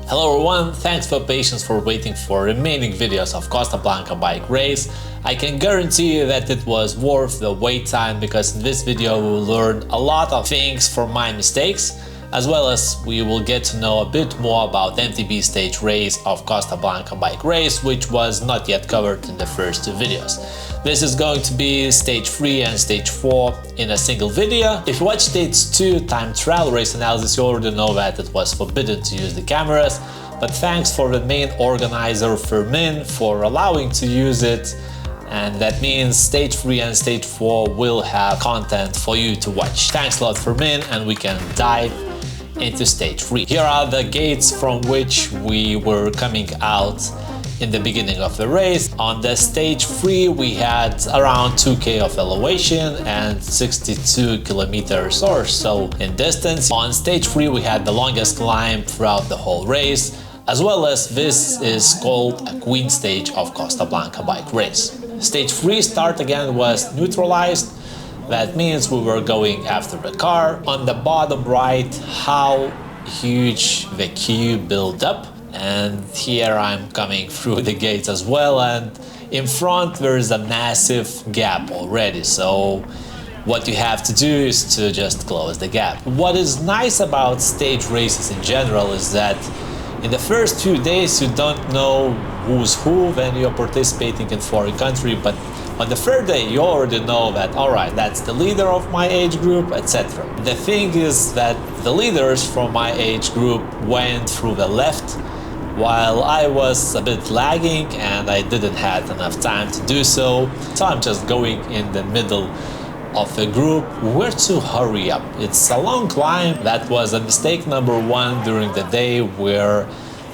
Hello everyone, thanks for patience for waiting for remaining videos of Costa Blanca Bike Race. I can guarantee you that it was worth the wait time, because in this video we will learn a lot of things from my mistakes, as well as we will get to know a bit more about MTB stage race of Costa Blanca Bike Race, which was not yet covered in the first two videos. This is going to be stage 3 and stage 4 in a single video. If you watch stage 2 time trial race analysis, you already know that it was forbidden to use the cameras, but thanks for the main organizer Fermin for allowing to use it, and that means stage 3 and stage 4 will have content for you to watch. Thanks a lot Fermin, and we can dive into stage 3. Here are the gates from which we were coming out in the beginning of the race. On the stage 3 we had around 2k of elevation and 62 kilometers or so in distance. On stage 3 we had the longest climb throughout the whole race, as well as this is called a queen stage of Costa Blanca Bike Race. Stage 3 start again was neutralized. That means we were going after the car. On the bottom right, how huge the queue built up. And here I'm coming through the gates as well, and in front there is a massive gap already, so what you have to do is to just close the gap. What is nice about stage races in general is that in the first few days you don't know who's who when you're participating in foreign country, but on the third day you already know that, alright, that's the leader of my age group, etc. The thing is that the leaders from my age group went through the left, while I was a bit lagging and I didn't have enough time to do so, so I'm just going in the middle of the group. Where to hurry up? It's a long climb. That was a mistake number 1 during the day, where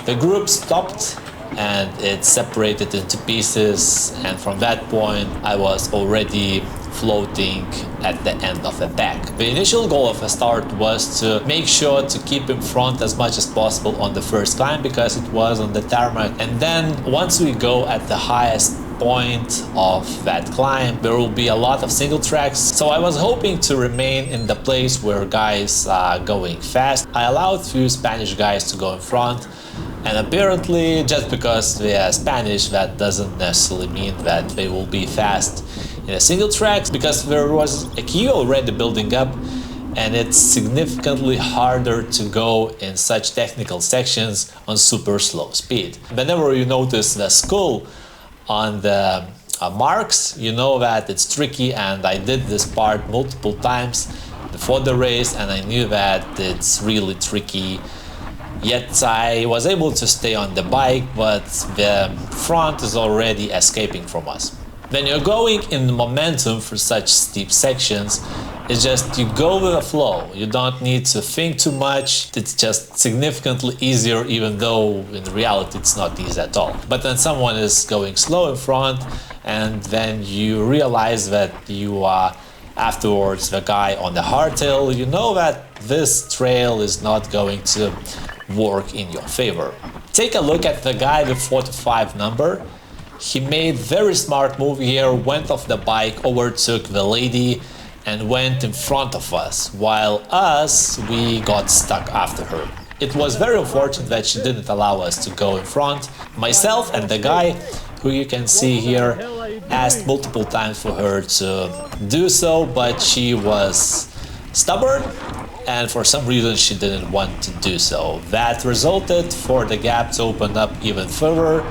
the group stopped and it separated into pieces, and from that point I was already floating at the end of the pack. The initial goal of the start was to make sure to keep in front as much as possible on the first climb, because it was on the tarmac, and then once we go at the highest point of that climb there will be a lot of single tracks, so I was hoping to remain in the place where guys are going fast. I allowed few Spanish guys to go in front, and apparently just because they are Spanish that doesn't necessarily mean that they will be fast in a single track, because there was a queue already building up and it's significantly harder to go in such technical sections on super slow speed. Whenever you notice the skull on the marks, you know that it's tricky, and I did this part multiple times before the race and I knew that it's really tricky. Yet I was able to stay on the bike, but the front is already escaping from us. When you're going in momentum for such steep sections, it's just you go with the flow. You don't need to think too much. It's just significantly easier, even though in reality it's not easy at all. But then someone is going slow in front, and then you realize that you are afterwards the guy on the hardtail. You know that this trail is not going to work in your favor. Take a look at the guy with 45 number. He made very smart move here, went off the bike, overtook the lady and went in front of us, while us, we got stuck after her. It was very unfortunate that she didn't allow us to go in front. Myself and the guy, who you can see here, asked multiple times for her to do so, but she was stubborn and for some reason she didn't want to do so. That resulted for the gap to open up even further,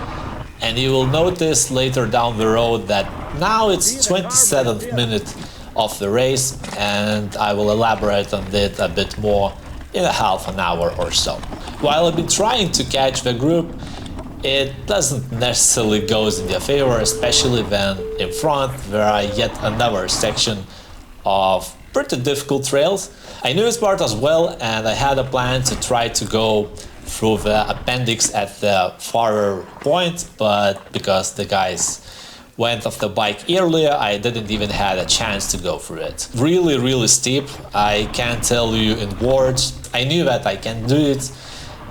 and you will notice later down the road that now it's 27th minute of the race, and I will elaborate on it a bit more in a half an hour or so. While I've been trying to catch the group, it doesn't necessarily go in their favor, especially when in front there are yet another section of pretty difficult trails. I knew this part as well, and I had a plan to try to go through the appendix at the farther point, but because the guys went off the bike earlier, I didn't even have a chance to go through it. Really steep. I can't tell you in words. I knew that I can do it,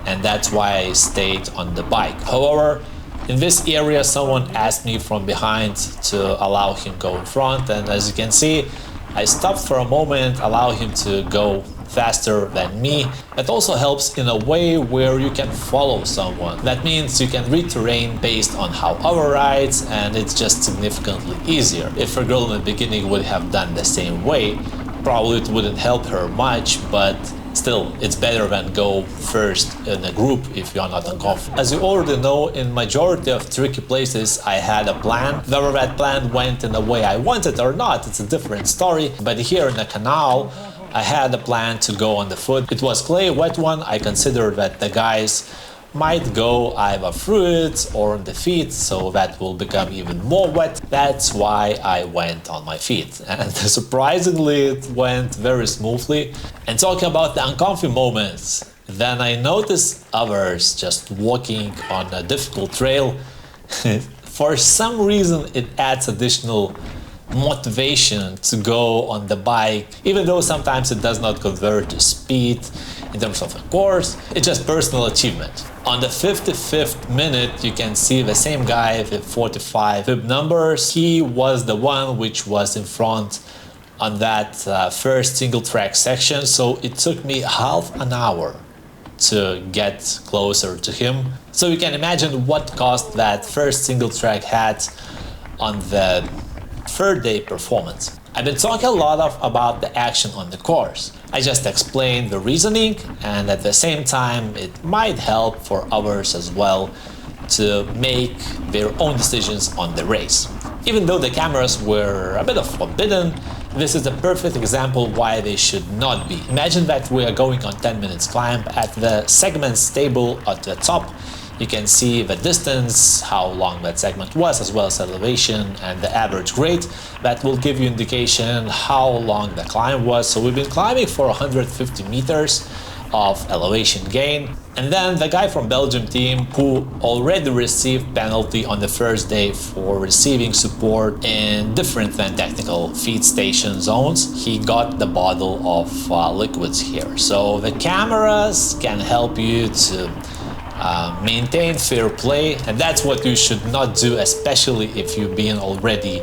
and that's why I stayed on the bike. However, in this area someone asked me from behind to allow him go in front, and as you can see, I stopped for a moment, allow him to go faster than me. It also helps in a way where you can follow someone. That means you can read terrain based on how our rides, and it's just significantly easier. If a girl in the beginning would have done the same way, probably it wouldn't help her much, but still, it's better than go first in a group if you're not uncomfortable. As you already know, in majority of tricky places I had a plan. Whether that plan went in the way I wanted or not, it's a different story. But here in the canal, I had a plan to go on the foot. It was clay, wet one. I considered that the guys might go either through it or on the feet, so that will become even more wet. That's why I went on my feet, and surprisingly it went very smoothly. And talking about the uncomfy moments, then I noticed others just walking on a difficult trail. For some reason it adds additional motivation to go on the bike, even though sometimes it does not convert to speed in terms of a course. It's just personal achievement. On the 55th minute, you can see the same guy with 45 bib numbers. He was the one which was in front on that first single track section, so it took me half an hour to get closer to him. So you can imagine what cost that first single track had on the third day performance. I've been talking a lot about the action on the course. I just explained the reasoning, and at the same time it might help for others as well to make their own decisions on the race. Even though the cameras were a bit of forbidden, this is a perfect example why they should not be. Imagine that we are going on 10 minutes climb. At the segments table at the top, you can see the distance, how long that segment was, as well as elevation and the average grade. That will give you indication how long the climb was. So we've been climbing for 150 meters of elevation gain. And then the guy from Belgium team who already received penalty on the first day for receiving support in different than technical feed station zones, he got the bottle of liquids here. So the cameras can help you to maintain fair play, and that's what you should not do, especially if you've been already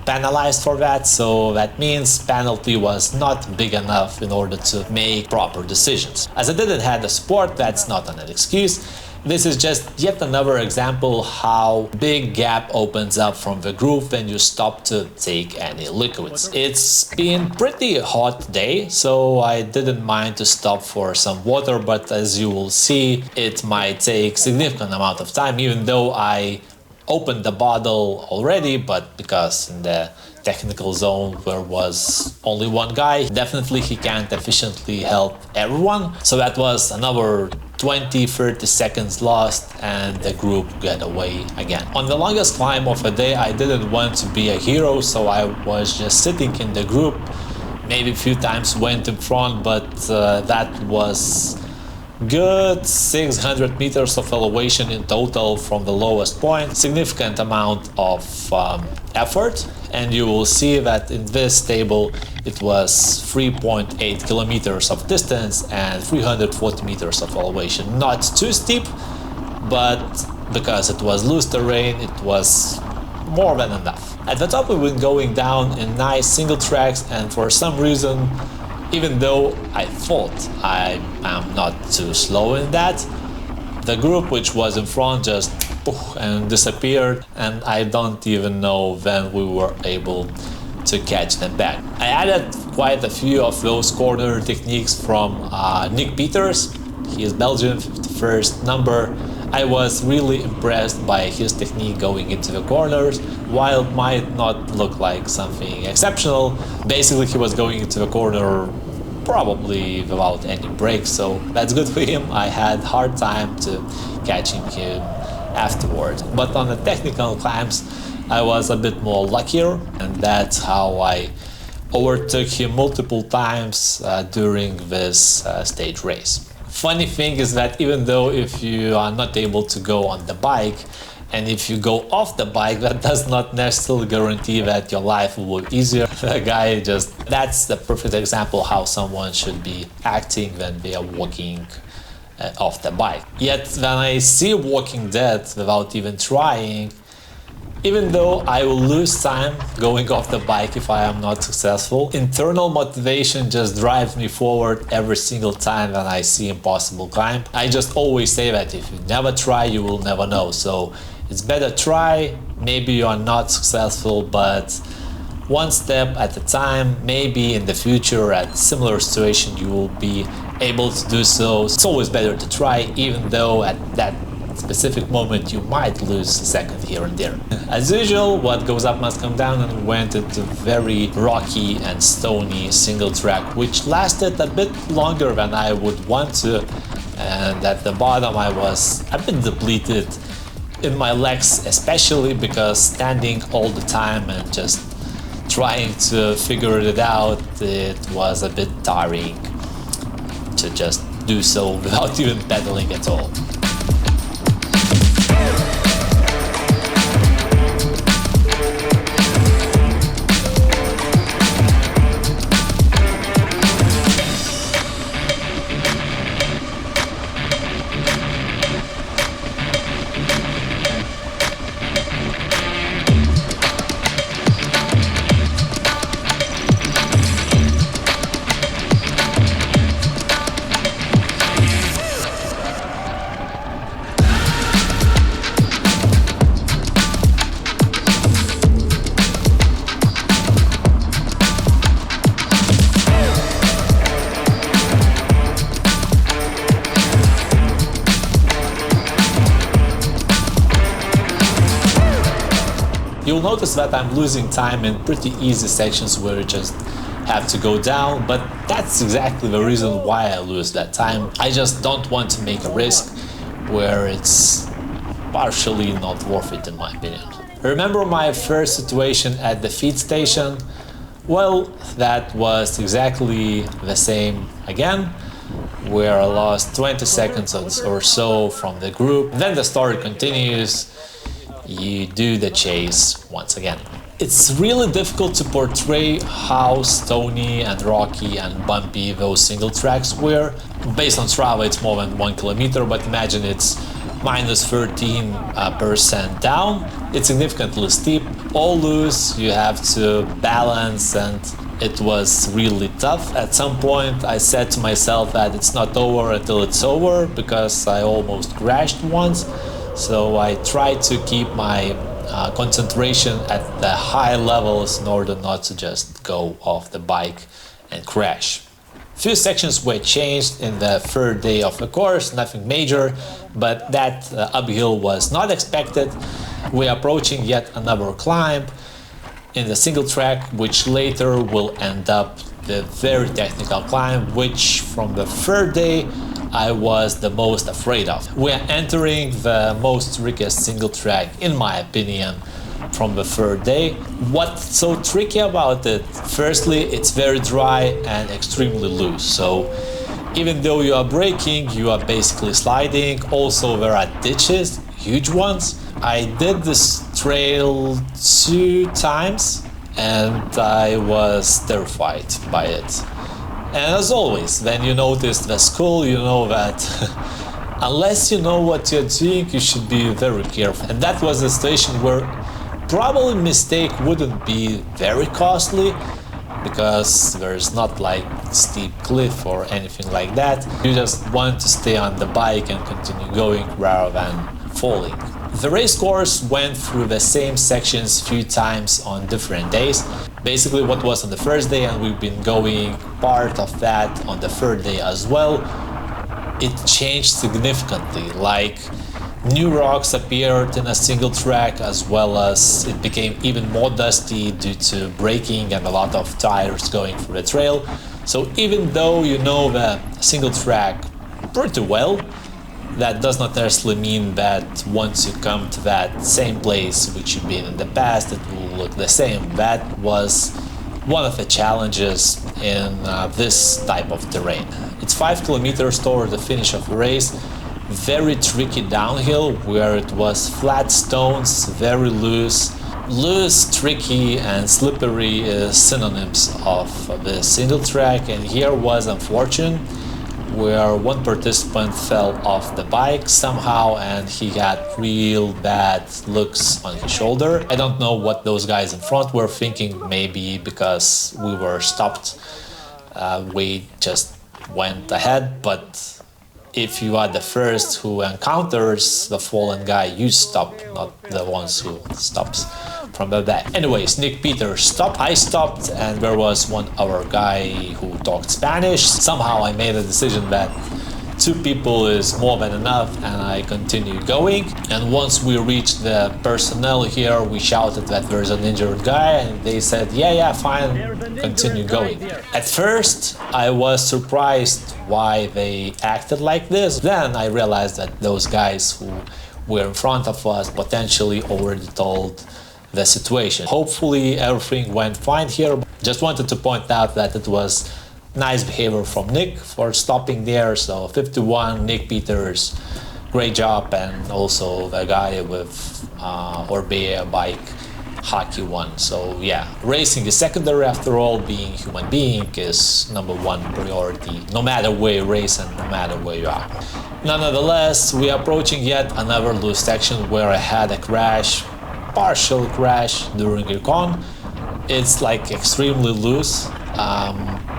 penalized for that. So that means penalty was not big enough in order to make proper decisions. As I didn't have the support, that's not an excuse. This is just yet another example how big gap opens up from the group when you stop to take any liquids. It's been pretty hot day, so I didn't mind to stop for some water, but as you will see, it might take significant amount of time, even though I opened the bottle already, but because in the technical zone there was only one guy, definitely he can't efficiently help everyone. So that was another 20-30 seconds lost, and the group got away again. On the longest climb of the day, I didn't want to be a hero, so I was just sitting in the group. Maybe a few times went in front, but that was good 600 meters of elevation in total from the lowest point. Significant amount of effort, and you will see that in this table it was 3.8 kilometers of distance and 340 meters of elevation. Not too steep, but because it was loose terrain, it was more than enough. At the top we've been going down in nice single tracks, and for some reason, even though I thought I am not too slow in that, the group which was in front just and disappeared, and I don't even know when we were able to catch them back. I added quite a few of those corner techniques from Nick Peters. He is Belgian, 51st number. I was really impressed by his technique going into the corners. While it might not look like something exceptional, basically he was going into the corner probably without any brakes, so that's good for him. I had hard time to catching him afterwards. But on the technical climbs, I was a bit more luckier, and that's how I overtook him multiple times during this stage race. Funny thing is that even though if you are not able to go on the bike, and if you go off the bike, that does not necessarily guarantee that your life will be easier. The guy just, that's the perfect example how someone should be acting when they are walking off the bike. Yet when I see Walking Dead without even trying, Even though I will lose time going off the bike if I am not successful, internal motivation just drives me forward every single time when I see impossible climb. I just always say that if you never try, you will never know. So it's better try, maybe you are not successful, but one step at a time. Maybe in the future at similar situation you will be able to do so. It's always better to try, even though at that specific moment you might lose a second here and there. As usual, what goes up must come down, and we went into very rocky and stony single track, which lasted a bit longer than I would want to, and at the bottom I was a bit depleted in my legs, especially because standing all the time and just trying to figure it out, it was a bit tiring to just do so without even pedaling at all. You'll notice that I'm losing time in pretty easy sections where you just have to go down, but that's exactly the reason why I lose that time. I just don't want to make a risk where it's partially not worth it, in my opinion. Remember my first situation at the feed station? Well, that was exactly the same again, where I lost 20 seconds or so from the group. Then the story continues. You do the chase once again. It's really difficult to portray how stony and rocky and bumpy those single tracks were. Based on Strava, it's more than 1 kilometer, but imagine it's minus 13% down. It's significantly steep, all loose, you have to balance, and it was really tough. At some point I said to myself that it's not over until it's over, because I almost crashed once. So I tried to keep my concentration at the high levels in order not to just go off the bike and crash. Few sections were changed in the third day of the course, nothing major, but that uphill was not expected. We are approaching yet another climb in the single track, which later will end up the very technical climb, which from the third day I was the most afraid of. We are entering the most trickiest single track, in my opinion, from the third day. What's so tricky about it? Firstly, it's very dry and extremely loose, so even though you are braking, you are basically sliding. Also, there are ditches, huge ones. I did this trail 2 times and I was terrified by it. And as always, when you notice the skull, you know that unless you know what you're doing, you should be very careful. And that was a situation where probably mistake wouldn't be very costly, because there's not like steep cliff or anything like that. You just want to stay on the bike and continue going rather than falling. The race course went through the same sections few times on different days. Basically what was on the first day, and we've been going part of that on the third day as well, it changed significantly. Like new rocks appeared in a single track, as well as it became even more dusty due to braking and a lot of tires going through the trail. So even though you know the single track pretty well, that does not necessarily mean that once you come to that same place which you've been in the past, it will look the same. That was one of the challenges in this type of terrain. It's 5 kilometers toward the finish of the race. Very tricky downhill where it was flat stones, very loose. Loose, tricky and slippery is synonyms of the single track, and here was unfortunate where one participant fell off the bike somehow and he got real bad looks on his shoulder. I don't know what those guys in front were thinking, maybe because we were stopped, we just went ahead, but if you are the first who encounters the fallen guy, you stop, not the ones who stops from the back. Anyways, Nick Peters stopped, I stopped, and there was one other guy who talked Spanish. Somehow I made a decision that 2 people is more than enough, and I continued going. And once we reached the personnel here, we shouted that there's an injured guy, and they said, yeah, fine, continue going. At first, I was surprised why they acted like this. Then I realized that those guys who were in front of us potentially already told the situation. Hopefully everything went fine here. Just wanted to point out that it was nice behavior from Nick for stopping there. So 51, Nick Peters, great job, and also the guy with Orbea bike hockey won. So yeah, racing is secondary after all. Being a human being is #1 priority, no matter where you race and no matter where you are. Nonetheless, we are approaching yet another loose section where I had a crash, partial crash during recon. It's like extremely loose.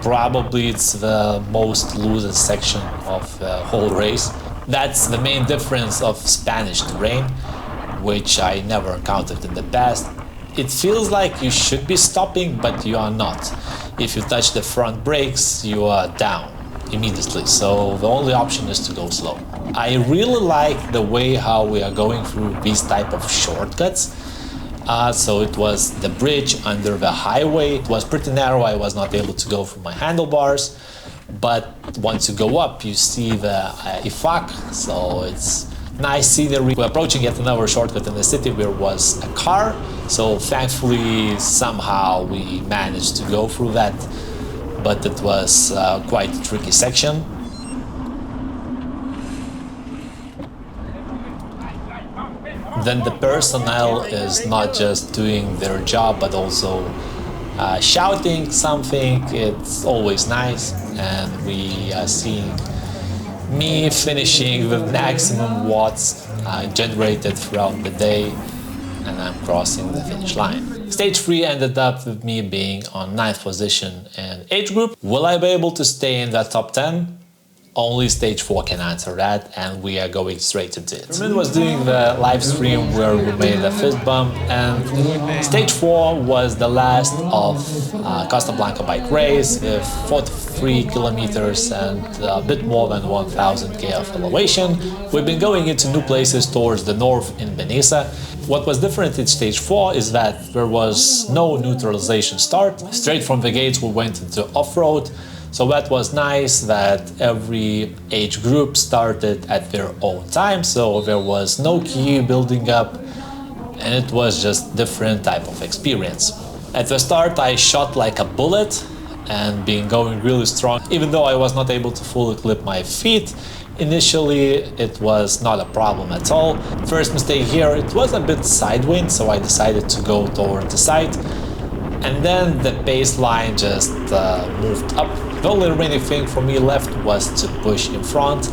Probably it's the most loosest section of the whole race. That's the main difference of Spanish terrain, which I never encountered in the past. It feels like you should be stopping, but you are not. If you touch the front brakes, you are down immediately, so the only option is to go slow. I really like the way how we are going through these type of shortcuts. So it was the bridge under the highway. It was pretty narrow, I was not able to go through my handlebars, but once you go up you see the IFAC, so it's nice scenery. We're approaching yet another shortcut in the city where was a car, so thankfully somehow we managed to go through that, but it was quite a tricky section. Then the personnel is not just doing their job but also shouting something. It's always nice, and we are seeing me finishing with maximum watts generated throughout the day, and I'm crossing the finish line. Stage 3 ended up with me being on 9th position in age group. Will I be able to stay in that top 10? Only stage 4 can answer that, and we are going straight into it. Garmin was doing the live stream where we made a fist bump, and stage 4 was the last of Costa Blanca Bike Race with 43 kilometers and a bit more than 1000 k of elevation. We've been going into new places towards the north in Benissa. What was different in stage 4 is that there was no neutralization start. Straight from the gates we went into off-road. So that was nice that every age group started at their own time, so there was no queue building up, and it was just different type of experience. At the start I shot like a bullet and been going really strong, even though I was not able to fully clip my feet. Initially it was not a problem at all. First mistake here, it was a bit sidewind, so I decided to go toward the side. And then the baseline just moved up. The only remaining thing for me left was to push in front,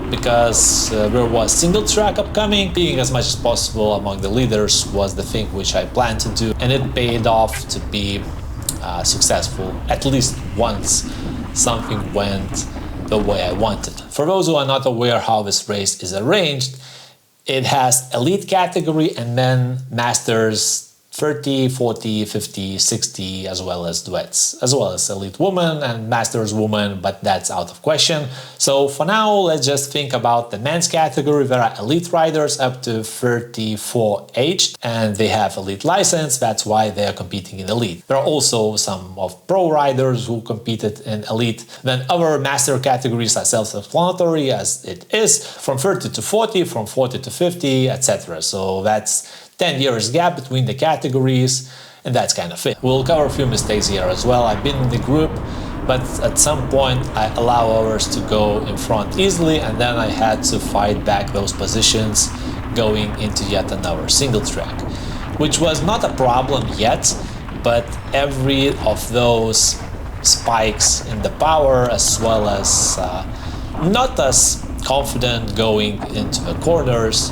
because there was single track upcoming. Being as much as possible among the leaders was the thing which I planned to do, and it paid off to be successful. At least once something went the way I wanted. For those who are not aware how this race is arranged, it has elite category and then masters 30, 40, 50, 60, as well as duets, as well as elite woman and masters woman, but that's out of question. So for now, let's just think about the men's category. There are elite riders up to 34 aged, and they have elite license. That's why they are competing in elite. There are also some of pro riders who competed in elite. Then other master categories are self-explanatory, as it is, from 30 to 40, from 40 to 50, etc. So that's 10 years gap between the categories, and that's kind of it. We'll cover a few mistakes here as well. I've been in the group, but at some point I allow others to go in front easily, and then I had to fight back those positions going into yet another single track, which was not a problem yet, but every of those spikes in the power, as well as not as confident going into the corners,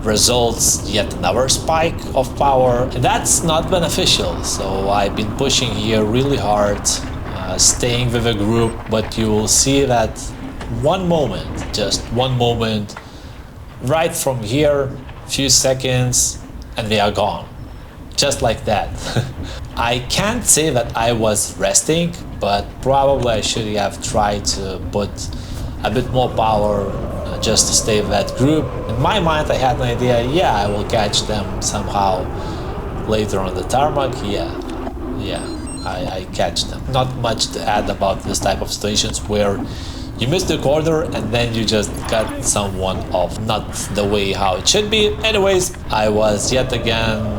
results yet another spike of power, and that's not beneficial. So I've been pushing here really hard, staying with the group, but you will see that one moment, just one moment, right from here, few seconds, and they are gone. Just like that. I can't say that I was resting, but probably I should have tried to put a bit more power just to stay with that group. In my mind, I had an idea, yeah, I will catch them somehow later on the tarmac. I catch them. Not much to add about this type of situations where you miss the corner and then you just cut someone off, not the way how it should be. Anyways, I was yet again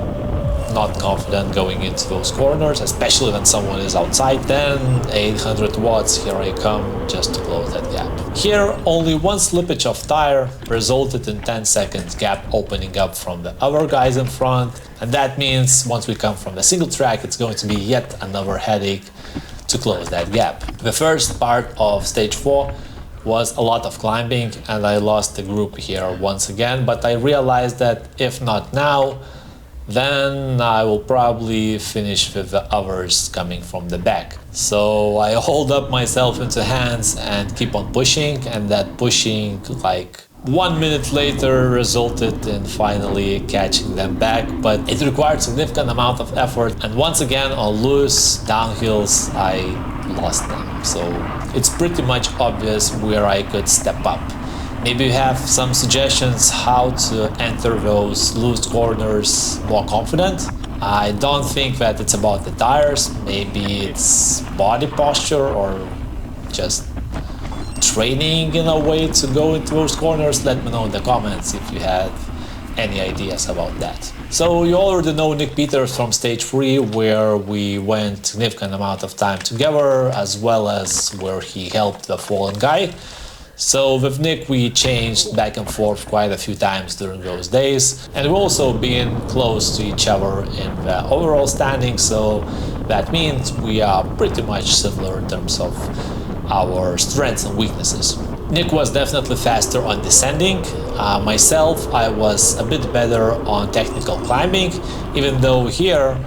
not confident going into those corners, especially when someone is outside. Then 800 watts, here I come just to close that gap. Here, only one slippage of tire resulted in 10 seconds gap opening up from the other guys in front, and that means once we come from the single track, it's going to be yet another headache to close that gap. The first part of stage 4 was a lot of climbing, and I lost the group here once again, but I realized that if not now, then I will probably finish with the others coming from the back. So I hold up myself into hands and keep on pushing, and that pushing, like 1 minute later, resulted in finally catching them back, but it required significant amount of effort, and once again on loose downhills I lost them. So it's pretty much obvious where I could step up. Maybe you have some suggestions how to enter those loose corners more confident. I don't think that it's about the tires, maybe it's body posture or just training in a way to go into those corners. Let me know in the comments if you have any ideas about that. So you already know Nick Peters from stage 3, where we went significant amount of time together, as well as where he helped the fallen guy. So with Nick we changed back and forth quite a few times during those days, and we've also been close to each other in the overall standing, so that means we are pretty much similar in terms of our strengths and weaknesses. Nick was definitely faster on descending. Myself, I was a bit better on technical climbing, even though here,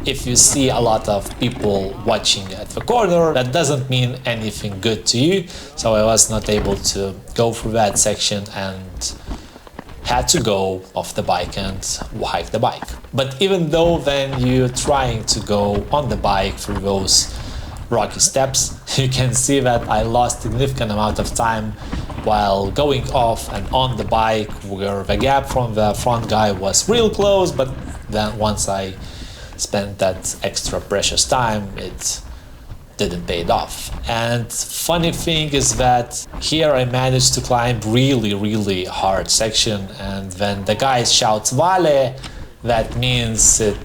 if you see a lot of people watching at the corner, that doesn't mean anything good to you. So I was not able to go through that section and had to go off the bike and hike the bike. But even though then you're trying to go on the bike through those rocky steps, you can see that I lost significant amount of time while going off and on the bike, where the gap from the front guy was real close, but then once I spent that extra precious time, it didn't pay off. And funny thing is that here I managed to climb really hard section, and when the guy shouts "Vale," that means it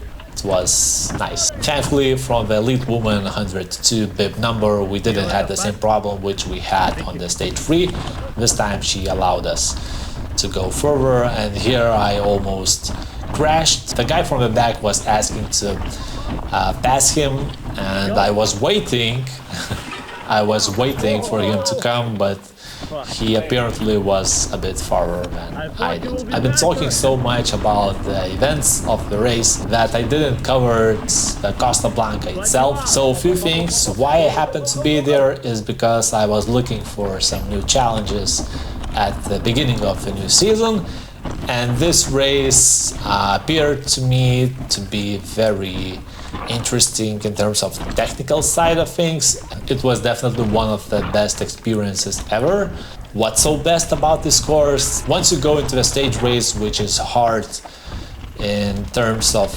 was nice. Thankfully, from the elite woman 102 bib number, we didn't have the same problem which we had on the stage 3. This time she allowed us to go further, and here I almost crashed. The guy from the back was asking to pass him, and I was waiting I was waiting for him to come, but he apparently was a bit farther than I did. I've been talking so much about the events of the race that I didn't cover the Costa Blanca itself. So a few things. Why I happened to be there is because I was looking for some new challenges at the beginning of the new season, and this race appeared to me to be very interesting in terms of the technical side of things. It was definitely one of the best experiences ever. What's so best about this course? Once you go into the stage race, which is hard in terms of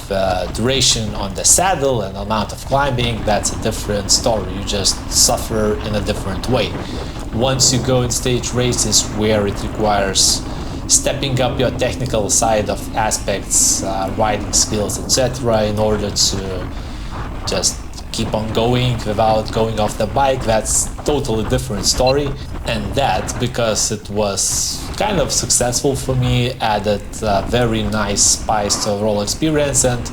duration on the saddle and amount of climbing, that's a different story. You just suffer in a different way. Once you go in stage races where it requires stepping up your technical side of aspects, riding skills, etc., in order to just keep on going without going off the bike, that's totally different story. And that, because it was kind of successful for me, added a very nice spice to the overall experience, and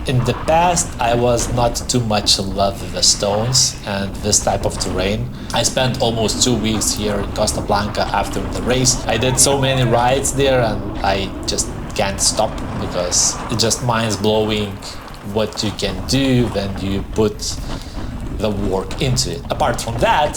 In the past, I was not too much in love with the stones and this type of terrain. I spent almost 2 weeks here in Costa Blanca after the race. I did so many rides there and I just can't stop because it's just mind-blowing what you can do when you put the work into it. Apart from that,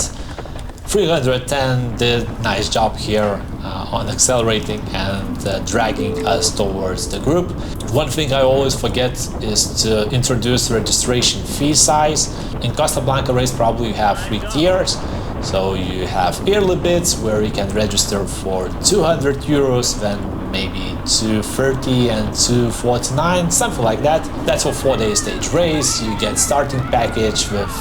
310 did a nice job here on accelerating and dragging us towards the group. One thing I always forget is to introduce registration fee size. In Costa Blanca Race probably you have 3 tiers. So you have yearly bits where you can register for 200 euros, then maybe 230 and 249, something like that. That's for 4-day stage race. You get starting package with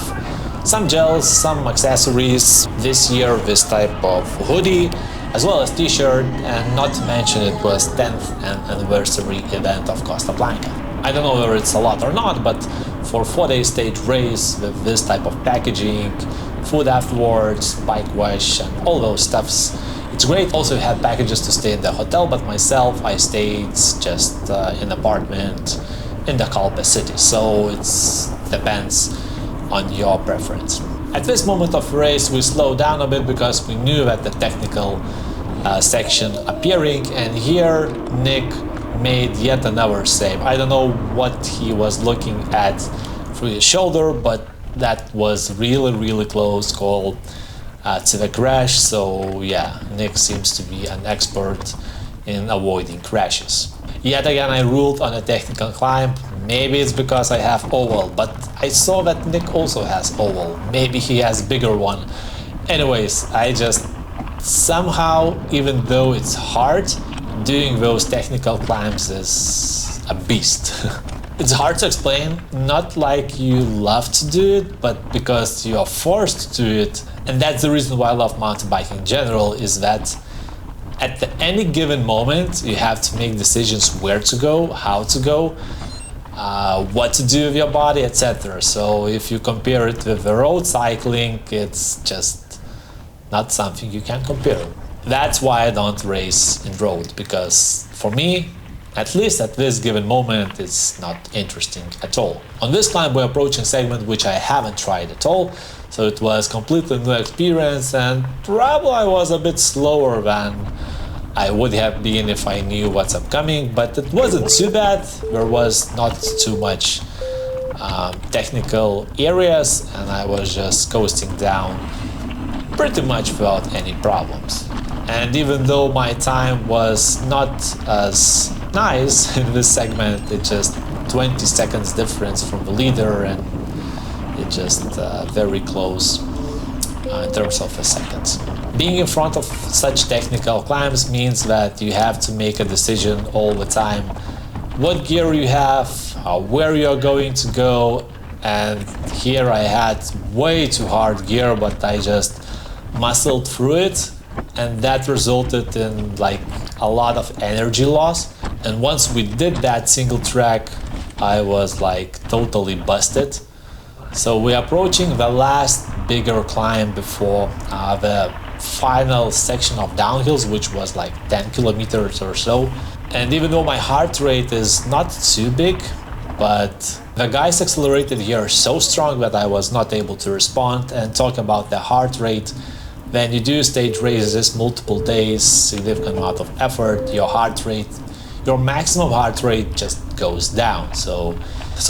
some gels, some accessories. This year this type of hoodie, as well as t-shirt, and not to mention it was 10th anniversary event of Costa Blanca. I don't know whether it's a lot or not, but for 4-day stage race with this type of packaging, food afterwards, bike wash and all those stuffs, it's great. Also had packages to stay in the hotel, but myself I stayed just in apartment in the Calpe city, so it depends on your preference. At this moment of the race we slowed down a bit because we knew that the technical section appearing, and here Nick made yet another save. I don't know what he was looking at through his shoulder, but that was really close call to the crash. So yeah, Nick seems to be an expert in avoiding crashes. Yet again I ruled on a technical climb. Maybe it's because I have oval, but I saw that Nick also has oval. Maybe he has bigger one. Anyways, I just somehow, even though it's hard, doing those technical climbs is a beast. It's hard to explain, not like you love to do it, but because you are forced to do it. And that's the reason why I love mountain biking in general, is that at any given moment you have to make decisions where to go, how to go, what to do with your body, etc. So if you compare it with the road cycling, it's just not something you can compare. That's why I don't race in road, because for me, at least at this given moment, it's not interesting at all. On this climb we're approaching a segment which I haven't tried at all, so it was completely new experience, and probably I was a bit slower than I would have been if I knew what's upcoming, but it wasn't too bad. There was not too much technical areas, and I was just coasting down pretty much without any problems. And even though my time was not as nice in this segment, it's just 20 seconds difference from the leader, and it's just very close in terms of the seconds. Being in front of such technical climbs means that you have to make a decision all the time. What gear you have, where you're going to go, and here I had way too hard gear, but I just muscled through it, and that resulted in like a lot of energy loss. And once we did that single track, I was like totally busted. So we're approaching the last bigger climb before the final section of downhills, which was like 10 kilometers or so. And even though my heart rate is not too big, but the guys accelerated here so strong that I was not able to respond. And talk about the heart rate, when you do stage races multiple days, significant amount of effort, your heart rate, your maximum heart rate just goes down. So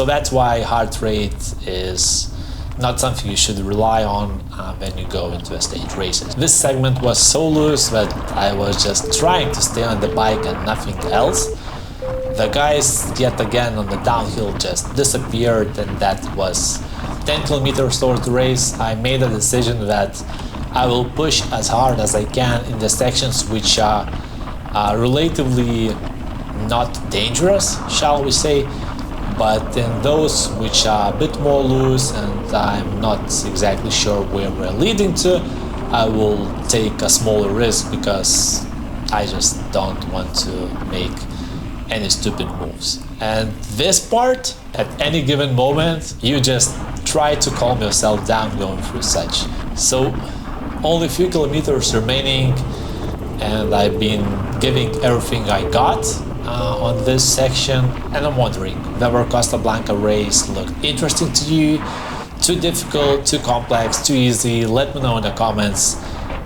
that's why heart rate is not something you should rely on when you go into a stage races. This segment was so loose that I was just trying to stay on the bike and nothing else. The guys yet again on the downhill just disappeared, and that was 10 kilometers towards the race. I made a decision that I will push as hard as I can in the sections which are relatively not dangerous, shall we say, but in those which are a bit more loose and I'm not exactly sure where we're leading to, I will take a smaller risk because I just don't want to make any stupid moves. And this part, at any given moment, you just try to calm yourself down going through such. So only a few kilometers remaining, and I've been giving everything I got. on this section, and I'm wondering whether Costa Blanca race looked interesting to you, too difficult, too complex, too easy. Let me know in the comments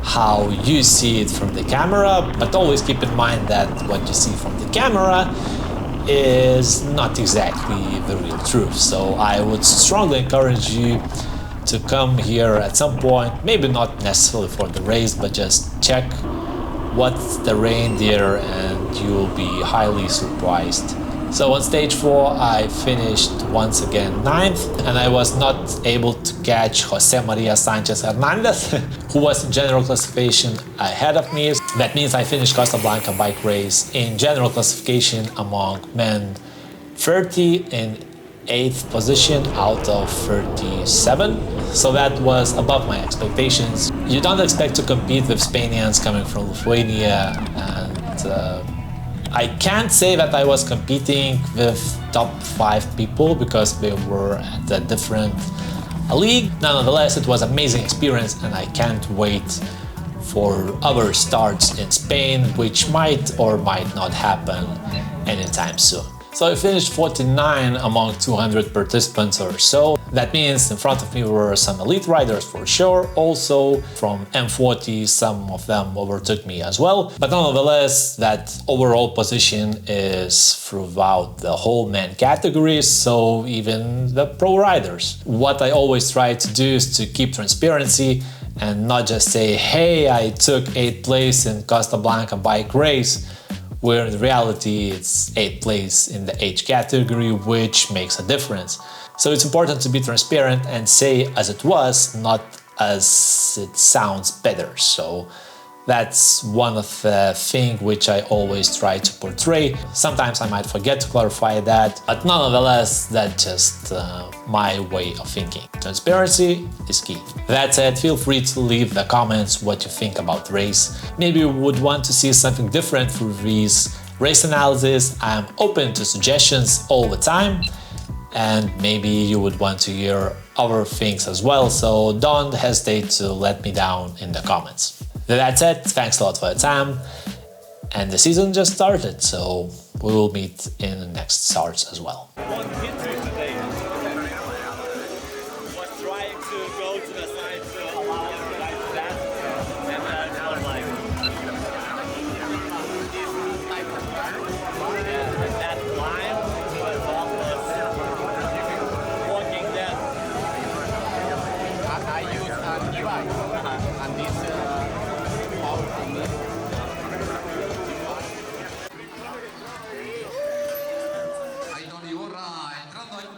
how you see it from the camera, but always keep in mind that what you see from the camera is not exactly the real truth. So I would strongly encourage you to come here at some point, maybe not necessarily for the race, but just check what's the reindeer and you'll be highly surprised. So on stage 4 I finished once again 9th, and I was not able to catch Jose Maria Sanchez Hernandez, who was in general classification ahead of me. That means I finished Costa Blanca Bike Race in general classification among men 30 in 8th position out of 37. So that was above my expectations. You don't expect to compete with Spaniards coming from Lithuania, and I can't say that I was competing with top 5 people because they were at a different league. Nonetheless, it was an amazing experience, and I can't wait for other starts in Spain, which might or might not happen anytime soon. So I finished 49 among 200 participants or so. That means in front of me were some elite riders for sure. Also from M40, some of them overtook me as well. But nonetheless, that overall position is throughout the whole men category, so even the pro riders. What I always try to do is to keep transparency and not just say, hey, I took 8th place in Costa Blanca Bike Race, where in reality it's 8th place in the age category, which makes a difference. So it's important to be transparent and say as it was, not as it sounds better. So that's one of the things which I always try to portray. Sometimes I might forget to clarify that, but nonetheless, that's just my way of thinking. Transparency is key. That said, feel free to leave the comments what you think about the race. Maybe you would want to see something different through these race analysis. I'm open to suggestions all the time, and maybe you would want to hear other things as well, so don't hesitate to let me down in the comments. That said, thanks a lot for your time, and the season just started, so we will meet in the next starts as well. One hit today.